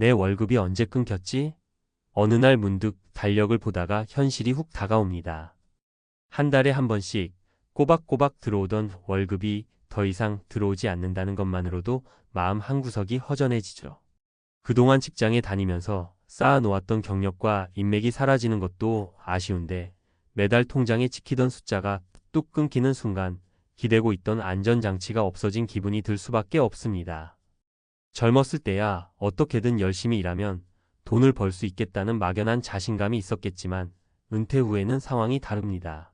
내 월급이 언제 끊겼지? 어느 날 문득 달력을 보다가 현실이 훅 다가옵니다. 한 달에 한 번씩 꼬박꼬박 들어오던 월급이 더 이상 들어오지 않는다는 것만으로도 마음 한구석이 허전해지죠. 그동안 직장에 다니면서 쌓아놓았던 경력과 인맥이 사라지는 것도 아쉬운데 매달 통장에 찍히던 숫자가 뚝 끊기는 순간 기대고 있던 안전장치가 없어진 기분이 들 수밖에 없습니다. 젊었을 때야 어떻게든 열심히 일하면 돈을 벌 수 있겠다는 막연한 자신감이 있었겠지만 은퇴 후에는 상황이 다릅니다.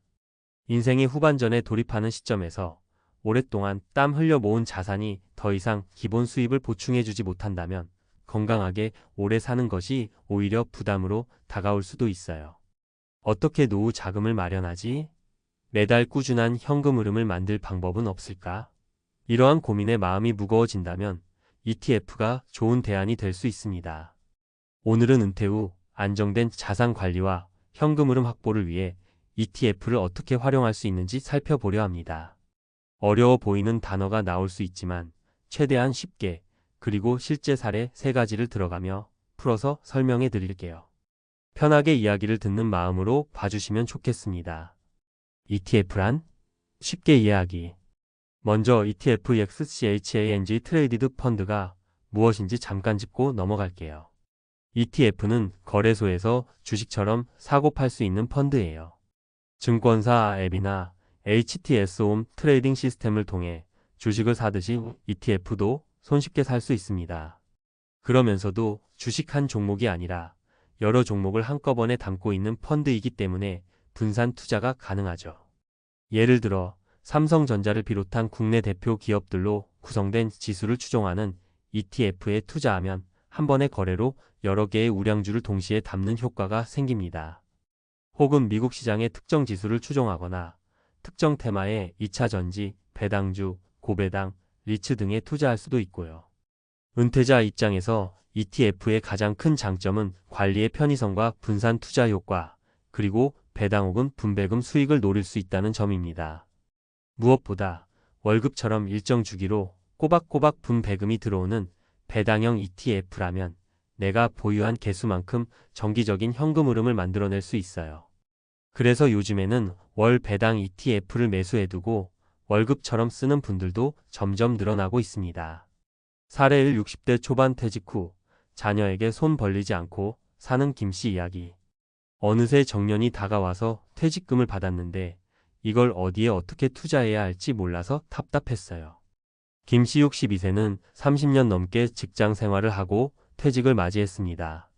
인생의 후반전에 돌입하는 시점에서 오랫동안 땀 흘려 모은 자산이 더 이상 기본 수입을 보충해주지 못한다면 건강하게 오래 사는 것이 오히려 부담으로 다가올 수도 있어요. 어떻게 노후 자금을 마련하지? 매달 꾸준한 현금 흐름을 만들 방법은 없을까? 이러한 고민에 마음이 무거워진다면 ETF가 좋은 대안이 될 수 있습니다. 오늘은 은퇴 후 안정된 자산 관리와 현금 흐름 확보를 위해 ETF를 어떻게 활용할 수 있는지 살펴보려 합니다. 어려워 보이는 단어가 나올 수 있지만 최대한 쉽게 그리고 실제 사례 3가지를 들어가며 풀어서 설명해 드릴게요. 편하게 이야기를 듣는 마음으로 봐주시면 좋겠습니다. ETF란? 쉽게 이해하기. 먼저 ETF XCHANG 트레이디드 펀드가 무엇인지 잠깐 짚고 넘어갈게요. ETF는 거래소에서 주식처럼 사고 팔 수 있는 펀드예요. 증권사 앱이나 HTS-홈 트레이딩 시스템을 통해 주식을 사듯이 ETF도 손쉽게 살 수 있습니다. 그러면서도 주식 한 종목이 아니라 여러 종목을 한꺼번에 담고 있는 펀드이기 때문에 분산 투자가 가능하죠. 예를 들어 삼성전자를 비롯한 국내 대표 기업들로 구성된 지수를 추종하는 ETF에 투자하면 한 번의 거래로 여러 개의 우량주를 동시에 담는 효과가 생깁니다. 혹은 미국 시장의 특정 지수를 추종하거나 특정 테마의 2차 전지, 배당주, 고배당, 리츠 등에 투자할 수도 있고요. 은퇴자 입장에서 ETF의 가장 큰 장점은 관리의 편의성과 분산 투자 효과, 그리고 배당 혹은 분배금 수익을 노릴 수 있다는 점입니다. 무엇보다 월급처럼 일정 주기로 꼬박꼬박 분배금이 들어오는 배당형 ETF라면 내가 보유한 개수만큼 정기적인 현금 흐름을 만들어낼 수 있어요. 그래서 요즘에는 월 배당 ETF를 매수해두고 월급처럼 쓰는 분들도 점점 늘어나고 있습니다. 사례 1 60대 초반 퇴직 후 자녀에게 손 벌리지 않고 사는 김씨 이야기. 어느새 정년이 다가와서 퇴직금을 받았는데 이걸 어디에 어떻게 투자해야 할지 몰라서 답답했어요. 김씨 62세는 30년 넘게 직장 생활을 하고 퇴직을 맞이했습니다.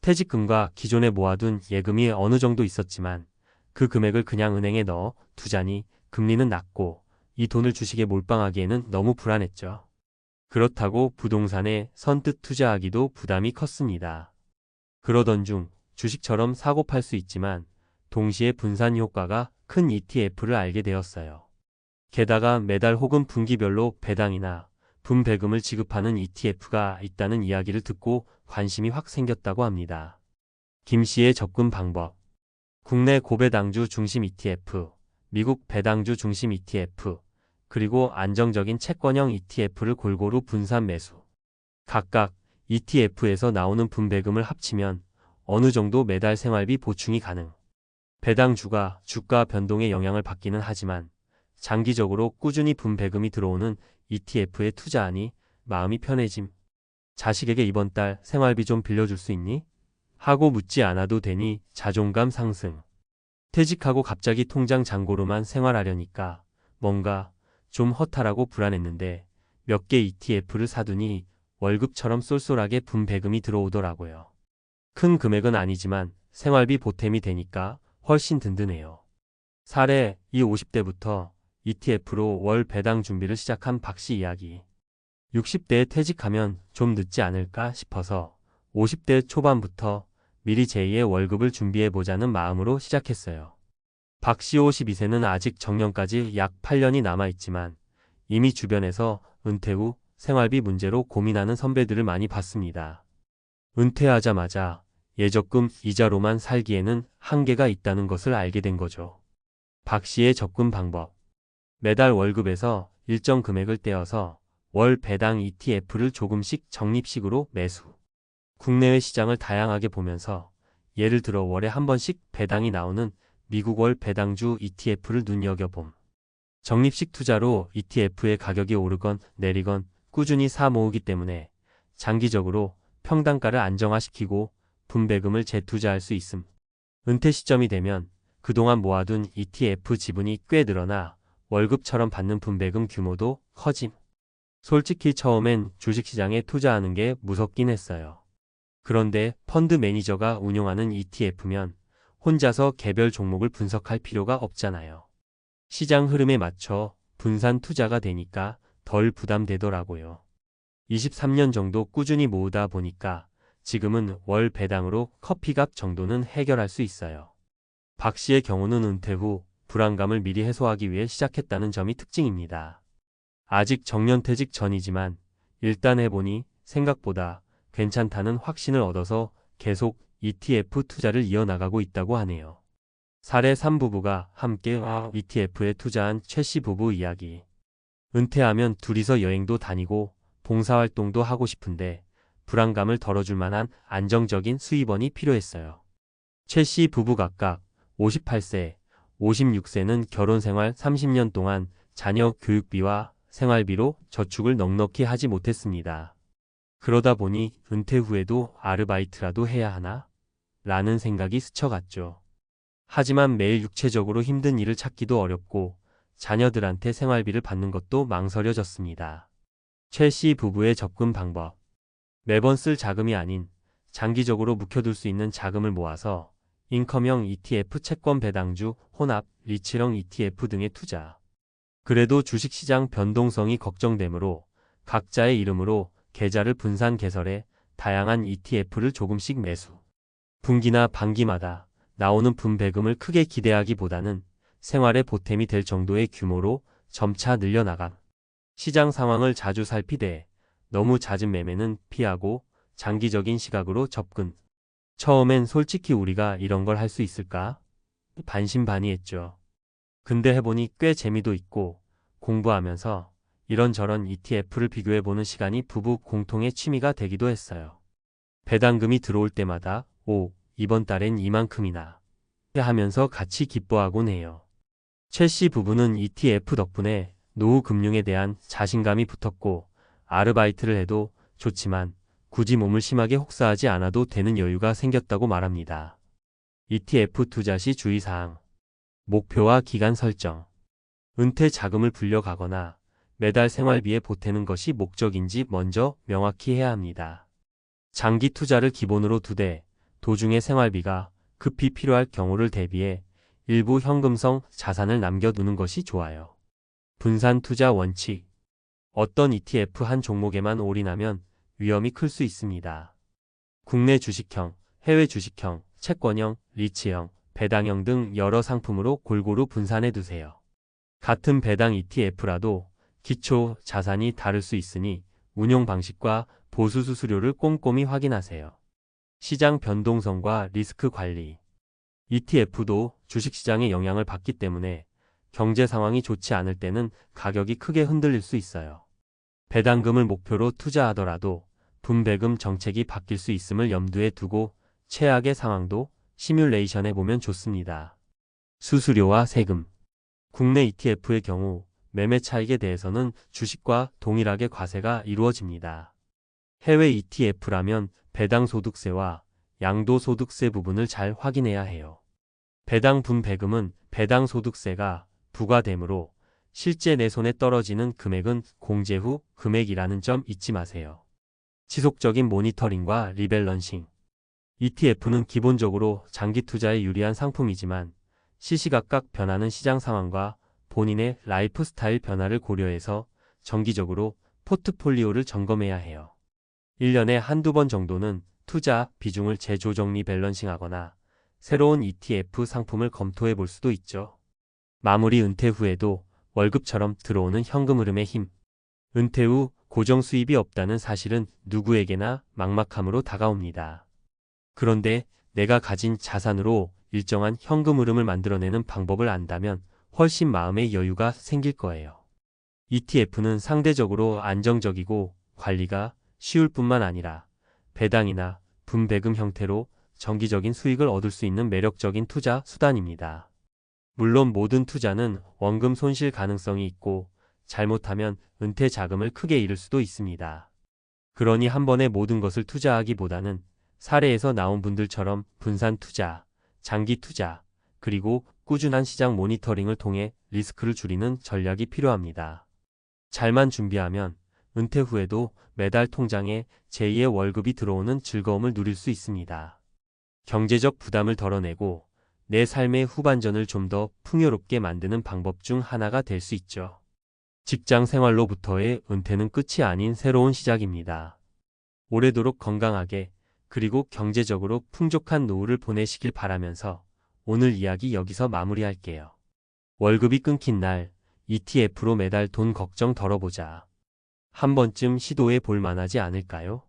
퇴직금과 기존에 모아둔 예금이 어느 정도 있었지만 그 금액을 그냥 은행에 넣어 두자니 금리는 낮고 이 돈을 주식에 몰빵하기에는 너무 불안했죠. 그렇다고 부동산에 선뜻 투자하기도 부담이 컸습니다. 그러던 중 주식처럼 사고 팔 수 있지만 동시에 분산 효과가 큰 ETF를 알게 되었어요. 게다가 매달 혹은 분기별로 배당이나 분배금을 지급하는 ETF가 있다는 이야기를 듣고 관심이 확 생겼다고 합니다. 김 씨의 접근 방법. 국내 고배당주 중심 ETF, 미국 배당주 중심 ETF, 그리고 안정적인 채권형 ETF를 골고루 분산 매수. 각각 ETF에서 나오는 분배금을 합치면 어느 정도 매달 생활비 보충이 가능. 배당주가 주가 변동에 영향을 받기는 하지만 장기적으로 꾸준히 분배금이 들어오는 ETF에 투자하니 마음이 편해짐. 자식에게 이번 달 생활비 좀 빌려줄 수 있니? 하고 묻지 않아도 되니 자존감 상승. 퇴직하고 갑자기 통장 잔고로만 생활하려니까 뭔가 좀 허탈하고 불안했는데 몇 개 ETF를 사두니 월급처럼 쏠쏠하게 분배금이 들어오더라고요. 큰 금액은 아니지만 생활비 보탬이 되니까 훨씬 든든해요. 사례 2 50대부터 ETF로 월 배당 준비를 시작한 박씨 이야기. 60대에 퇴직하면 좀 늦지 않을까 싶어서 50대 초반부터 미리 제2의 월급을 준비해보자는 마음으로 시작했어요. 박씨 52세는 아직 정년까지 약 8년이 남아있지만 이미 주변에서 은퇴 후 생활비 문제로 고민하는 선배들을 많이 봤습니다. 은퇴하자마자 예적금 이자로만 살기에는 한계가 있다는 것을 알게 된 거죠. 박 씨의 접근 방법. 매달 월급에서 일정 금액을 떼어서 월 배당 ETF를 조금씩 적립식으로 매수. 국내외 시장을 다양하게 보면서 예를 들어 월에 한 번씩 배당이 나오는 미국 월 배당주 ETF를 눈여겨봄. 적립식 투자로 ETF의 가격이 오르건 내리건 꾸준히 사 모으기 때문에 장기적으로 평단가를 안정화시키고 분배금을 재투자할 수 있음. 은퇴 시점이 되면 그동안 모아둔 ETF 지분이 꽤 늘어나 월급처럼 받는 분배금 규모도 커짐. 솔직히 처음엔 주식시장에 투자하는 게 무섭긴 했어요. 그런데 펀드 매니저가 운용하는 ETF면 혼자서 개별 종목을 분석할 필요가 없잖아요. 시장 흐름에 맞춰 분산 투자가 되니까 덜 부담되더라고요. 23년 정도 꾸준히 모으다 보니까 지금은 월 배당으로 커피값 정도는 해결할 수 있어요. 박 씨의 경우는 은퇴 후 불안감을 미리 해소하기 위해 시작했다는 점이 특징입니다. 아직 정년퇴직 전이지만 일단 해보니 생각보다 괜찮다는 확신을 얻어서 계속 ETF 투자를 이어나가고 있다고 하네요. 사례 3부부가 함께 ETF에 투자한 최 씨 부부 이야기. 은퇴하면 둘이서 여행도 다니고 봉사활동도 하고 싶은데 불안감을 덜어줄 만한 안정적인 수입원이 필요했어요. 최 씨 부부 각각 58세, 56세는 결혼생활 30년 동안 자녀 교육비와 생활비로 저축을 넉넉히 하지 못했습니다. 그러다 보니 은퇴 후에도 아르바이트라도 해야 하나? 라는 생각이 스쳐갔죠. 하지만 매일 육체적으로 힘든 일을 찾기도 어렵고 자녀들한테 생활비를 받는 것도 망설여졌습니다. 최 씨 부부의 접근 방법. 매번 쓸 자금이 아닌 장기적으로 묵혀둘 수 있는 자금을 모아서 인컴형 ETF 채권 배당주, 혼합, 리츠형 ETF 등에 투자. 그래도 주식시장 변동성이 걱정되므로 각자의 이름으로 계좌를 분산 개설해 다양한 ETF를 조금씩 매수. 분기나 반기마다 나오는 분배금을 크게 기대하기보다는 생활에 보탬이 될 정도의 규모로 점차 늘려나감. 시장 상황을 자주 살피되 너무 잦은 매매는 피하고 장기적인 시각으로 접근. 처음엔 솔직히 우리가 이런 걸 할 수 있을까? 반신반의했죠. 근데 해보니 꽤 재미도 있고 공부하면서 이런저런 ETF를 비교해보는 시간이 부부 공통의 취미가 되기도 했어요. 배당금이 들어올 때마다 이번 달엔 이만큼이나 하면서 같이 기뻐하곤 해요. 최 씨 부부는 ETF 덕분에 노후 금융에 대한 자신감이 붙었고 아르바이트를 해도 좋지만 굳이 몸을 심하게 혹사하지 않아도 되는 여유가 생겼다고 말합니다. ETF 투자 시 주의사항. 목표와 기간 설정. 은퇴 자금을 불려가거나 매달 생활비에 보태는 것이 목적인지 먼저 명확히 해야 합니다. 장기 투자를 기본으로 두되 도중에 생활비가 급히 필요할 경우를 대비해 일부 현금성 자산을 남겨두는 것이 좋아요. 분산 투자 원칙. 어떤 ETF 한 종목에만 올인하면 위험이 클 수 있습니다. 국내 주식형, 해외 주식형, 채권형, 리츠형, 배당형 등 여러 상품으로 골고루 분산해 두세요. 같은 배당 ETF라도 기초 자산이 다를 수 있으니 운용 방식과 보수 수수료를 꼼꼼히 확인하세요. 시장 변동성과 리스크 관리. ETF도 주식시장의 영향을 받기 때문에 경제 상황이 좋지 않을 때는 가격이 크게 흔들릴 수 있어요. 배당금을 목표로 투자하더라도 분배금 정책이 바뀔 수 있음을 염두에 두고 최악의 상황도 시뮬레이션해 보면 좋습니다. 수수료와 세금. 국내 ETF의 경우 매매 차익에 대해서는 주식과 동일하게 과세가 이루어집니다. 해외 ETF라면 배당 소득세와 양도소득세 부분을 잘 확인해야 해요. 배당 분배금은 배당 소득세가 부과되므로 실제 내 손에 떨어지는 금액은 공제 후 금액이라는 점 잊지 마세요. 지속적인 모니터링과 리밸런싱. ETF는 기본적으로 장기 투자에 유리한 상품이지만 시시각각 변하는 시장 상황과 본인의 라이프 스타일 변화를 고려해서 정기적으로 포트폴리오를 점검해야 해요. 1년에 한두 번 정도는 투자 비중을 재조정 리밸런싱하거나 새로운 ETF 상품을 검토해 볼 수도 있죠. 마무리. 은퇴 후에도 월급처럼 들어오는 현금 흐름의 힘. 은퇴 후 고정 수입이 없다는 사실은 누구에게나 막막함으로 다가옵니다. 그런데 내가 가진 자산으로 일정한 현금 흐름을 만들어내는 방법을 안다면 훨씬 마음의 여유가 생길 거예요. ETF는 상대적으로 안정적이고 관리가 쉬울 뿐만 아니라 배당이나 분배금 형태로 정기적인 수익을 얻을 수 있는 매력적인 투자 수단입니다. 물론 모든 투자는 원금 손실 가능성이 있고 잘못하면 은퇴 자금을 크게 잃을 수도 있습니다. 그러니 한 번에 모든 것을 투자하기보다는 사례에서 나온 분들처럼 분산 투자, 장기 투자, 그리고 꾸준한 시장 모니터링을 통해 리스크를 줄이는 전략이 필요합니다. 잘만 준비하면 은퇴 후에도 매달 통장에 제2의 월급이 들어오는 즐거움을 누릴 수 있습니다. 경제적 부담을 덜어내고 내 삶의 후반전을 좀 더 풍요롭게 만드는 방법 중 하나가 될 수 있죠. 직장 생활로부터의 은퇴는 끝이 아닌 새로운 시작입니다. 오래도록 건강하게 그리고 경제적으로 풍족한 노후를 보내시길 바라면서 오늘 이야기 여기서 마무리할게요. 월급이 끊긴 날 ETF로 매달 돈 걱정 덜어보자. 한 번쯤 시도해 볼 만하지 않을까요?